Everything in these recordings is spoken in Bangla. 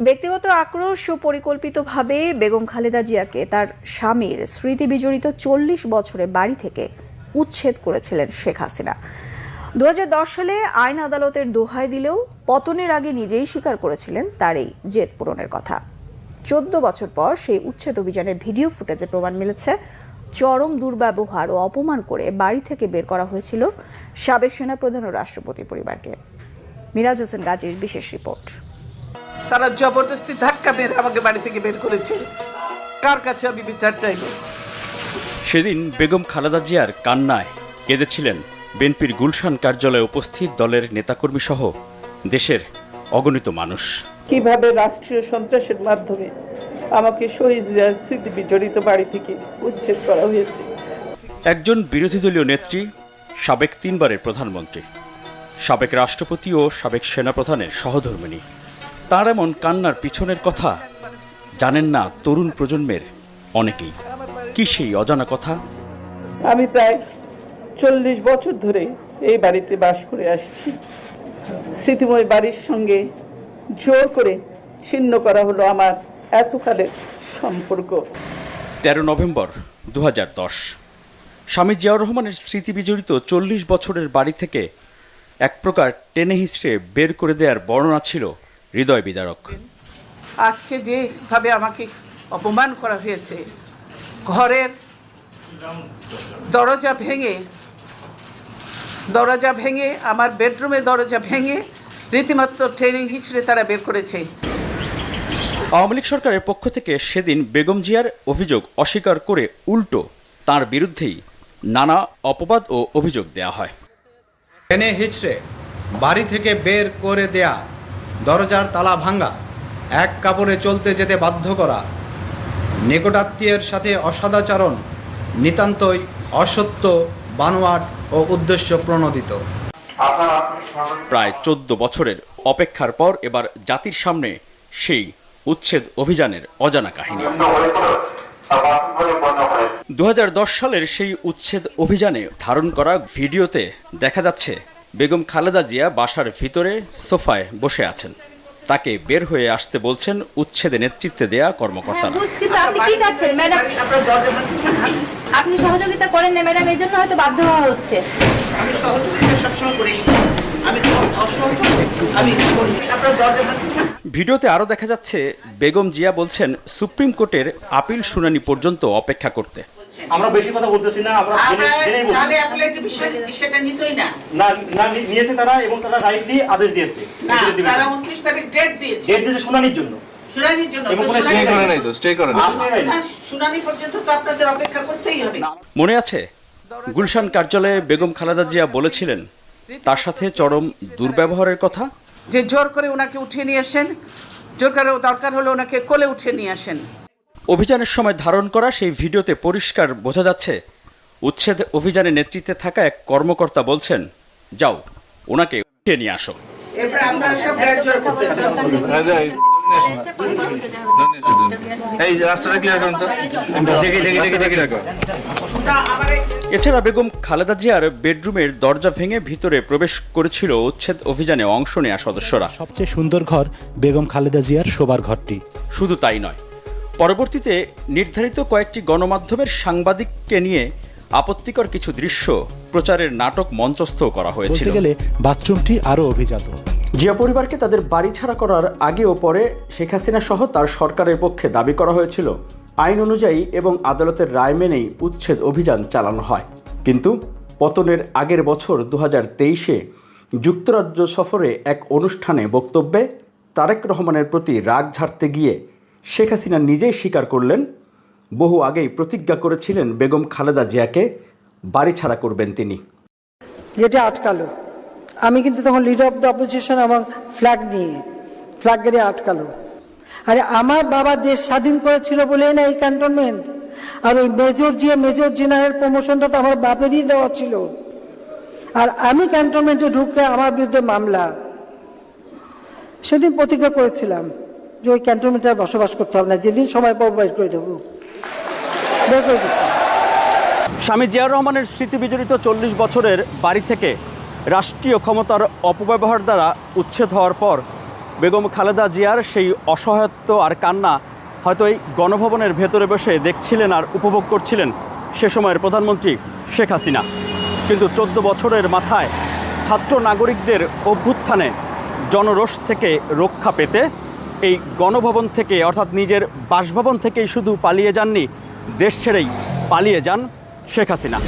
ব্যক্তিগত আক্রোশ ও পরিকল্পিতভাবে বেগম খালেদা জিয়াকে তার স্বামীর স্মৃতি বিজড়িত 40 বছরের বাড়ি থেকে উচ্ছেদ করেছিলেন শেখ হাসিনা। 2010 সালে আইন আদালতের দোহাই দিলেও পতনের আগে নিজেই স্বীকার করেছিলেন তার এই জেদ পূরণের কথা। 14 বছর পর সেই উচ্ছেদ অভিযানের ভিডিও ফুটেজে প্রমাণ মিলেছে চরম দুর্ব্যবহার ও অপমান করে বাড়ি থেকে বের করা হয়েছিল সাবেক সেনাপ্রধান ও রাষ্ট্রপতি পরিবারকে। মিরাজ হোসেন গাজীর বিশেষ রিপোর্ট। তারা জবরদস্তি ধাক্কা মেরে আমাকে বাড়ি থেকে বের করেছে। কার কাছে আমি বিচার চাইব? সেদিন বেগম খালেদা জিয়ার কান্নায় কেঁদেছিলেন বিএনপির গুলশান কার্যালয়ে উপস্থিত দলের নেতাকর্মী সহ দেশের অগণিত মানুষ। কিভাবে রাষ্ট্রীয় সন্ত্রাসের মাধ্যমে আমাকে শহীদ জিয়ার স্মৃতি বিজড়িত বাড়ি থেকে উচ্ছেদ করা হয়েছে। একজন বিরোধী দলীয় নেত্রী, সাবেক 3 বারের প্রধানমন্ত্রী, সাবেক রাষ্ট্রপতি ও সাবেক সেনাপ্রধানের সহধর্মিণী, তার এমন কান্নার পিছনের কথা জানেন না তরুণ প্রজন্মের অনেকেই। কি সেই অজানা কথা? আমি প্রায় 40 বছর ধরে এই বাড়িতে বাস করে আসছি। স্মৃতিময় বাড়ির সঙ্গে জোর করে ছিন্ন করা হলো আমার এতকালের সম্পর্ক। 13 নভেম্বর 2010 স্বামী জিয়াউর রহমানের স্মৃতি বিজড়িত 40 বছরের বাড়ি থেকে এক প্রকার টেনে হিঁচড়ে বের করে দেওয়ার বর্ণনা ছিল হৃদয় বিদারক। আজকে যেভাবে আমাকে অপমান করা হয়েছে, ঘরের দরজা ভেঙে আমার বেডরুমের দরজা ভেঙে রীতিমাত্র ট্রেনিং হিচড়ে তারা বের করেছে। আওয়ামী লীগ সরকারের পক্ষ থেকে সেদিন বেগম জিয়ার অভিযোগ অস্বীকার করে উল্টো তার বিরুদ্ধেই নানা অপবাদ ও অভিযোগ দেয়া হয়। টেনে হিচড়ে বাড়ি থেকে বের করে দেয়া, দরজার তালা ভাঙা, এক কাপড়ে চলতে যেতে বাধ্য করা, নিকটাত্মীয়ের সাথে অসদাচরণ নিতান্তই অসত্য, বানোয়াট ও উদ্দেশ্য প্রণোদিত। প্রায় 14 বছরের অপেক্ষার পর এবার জাতির সামনে সেই উচ্ছেদ অভিযানের অজানা কাহিনী। 2010 সালের সেই উচ্ছেদ অভিযানে ধারণ করা ভিডিওতে দেখা যাচ্ছে বেগম খালেদা জিয়া বাসার ভিতরে সোফায় বসে আছেন। তাকে বের হয়ে আসতে বলছেন উচ্ছেদে নেতৃত্বে দেয়া কর্মকর্তারা। আপনি সহযোগিতা করেন না ম্যাডাম, এই জন্য হয়তো বাধ্য হওয়া হচ্ছে। আমি সহযোগিতা সবসময় করি, আমি ভিডিওতে আরও দেখা যাচ্ছে বেগম জিয়া বলছেন সুপ্রিম কোর্টের আপিল শুনানি পর্যন্ত অপেক্ষা করতে। আমরা বেশি কথা বলতেছি না, আমরা জেনেই বলছি। তাহলে অ্যাপেলের বিষয়টা নিতই না, না নিয়েছে তারা, এবং তারা রাইটলি আদেশ দিয়েছে। না, তারা 29 তারিখ ডেট দিয়েছে শুনানির জন্য। শুনানি পর্যন্ত তো আপনাদের অপেক্ষা করতেই হবে। মনে আছে গুলশান কার্যালয়ে বেগম খালেদা জিয়া বলেছিলেন তার সাথে চরম দুর্ব্যবহারের কথা, যে জোর করে ওনাকে উঠিয়ে নিয়ে আসেন, জোর করে দরকার হলে ওনাকে কোলে উঠিয়ে নিয়ে আসেন। অভিযানের সময় ধারণ করা সেই ভিডিওতে পরিষ্কার বোঝা যাচ্ছে উচ্ছেদ অভিযানের নেতৃত্বে থাকা এক কর্মকর্তা বলছেন, যাও ওনাকে উঠিয়ে নিয়ে আসো। এরপর আমরা সব গায়ে জোর করতেছি। এছাড়া বেগম খালেদা জিয়ার বেডরুমের দরজা ভেঙে ভিতরে প্রবেশ করেছিল উচ্ছেদ অভিযানে অংশ নেওয়া সদস্যরা। সবচেয়ে সুন্দর ঘর বেগম খালেদা জিয়ার শোবার ঘরটি। শুধু তাই নয়, পরবর্তীতে নির্ধারিত কয়েকটি গণমাধ্যমের সাংবাদিককে নিয়ে আপত্তিকর কিছু দৃশ্য প্রচারের নাটক মঞ্চস্থ করা হয়েছিল। বলতে গেলে বাথরুমটি আরও অভিজাত। জিয়া পরিবারকে তাদের বাড়ি ছাড়া করার আগে ও পরে শেখ হাসিনা সহ তার সরকারের পক্ষে দাবি করা হয়েছিল আইন অনুযায়ী এবং আদালতের রায় মেনেই উচ্ছেদ অভিযান চালানো হয়। কিন্তু পতনের আগের বছর 2023-এ যুক্তরাজ্য সফরে এক অনুষ্ঠানে বক্তব্যে তারেক রহমানের প্রতি রাগ ঝাড়তে গিয়ে শেখ হাসিনা নিজেই স্বীকার করলেন বহু আগেই প্রতিজ্ঞা করেছিলেন বেগম খালেদা জিয়াকে বাড়ি ছাড়া করবেন তিনি। এটা আটকালো, আমি কিন্তু তখন লিডার অফ দ্য অপোজিশন এবং ফ্ল্যাগ গেড়ে আটকালো। আরে আমার বাবা দেশ স্বাধীন করেছিল বলে না এই ক্যান্টনমেন্ট, আর ওই মেজর জেনারেল প্রমোশনটা তো আমার বাপেরই দেওয়া ছিল। আর আমি ক্যান্টনমেন্টে ঢুকলে আমার বিরুদ্ধে মামলা। সেদিন প্রতিজ্ঞা করেছিলাম যে ওই ক্যান্টনমেন্টে বসবাস করতে হবে না, যেদিন সময় পাবো বের করে দেবো। স্বামী জিয়াউর রহমানের স্মৃতি বিজড়িত 40 বছরের বাড়ি থেকে রাষ্ট্রীয় ক্ষমতার অপব্যবহার দ্বারা উচ্ছেদ হওয়ার পর বেগম খালেদা জিয়ার সেই অসহায়ত্ব আর কান্না হয়তো এই গণভবনের ভেতরে বসে দেখছিলেন আর উপভোগ করছিলেন সে সময়ের প্রধানমন্ত্রী শেখ হাসিনা। কিন্তু 14 বছরের মাথায় ছাত্র নাগরিকদের অভ্যুত্থানে জনরোষ থেকে রক্ষা পেতে এই গণভবন থেকে অর্থাৎ নিজের বাসভবন থেকেই শুধু পালিয়ে যাননি, দেশ ছেড়েই পালিয়ে যান শেখ হাসিনা।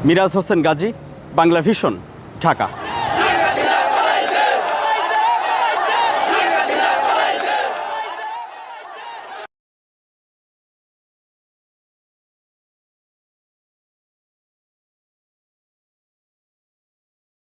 মিরাজ হোসেন গাজী, বাংলা ভিশন, ঢাকা।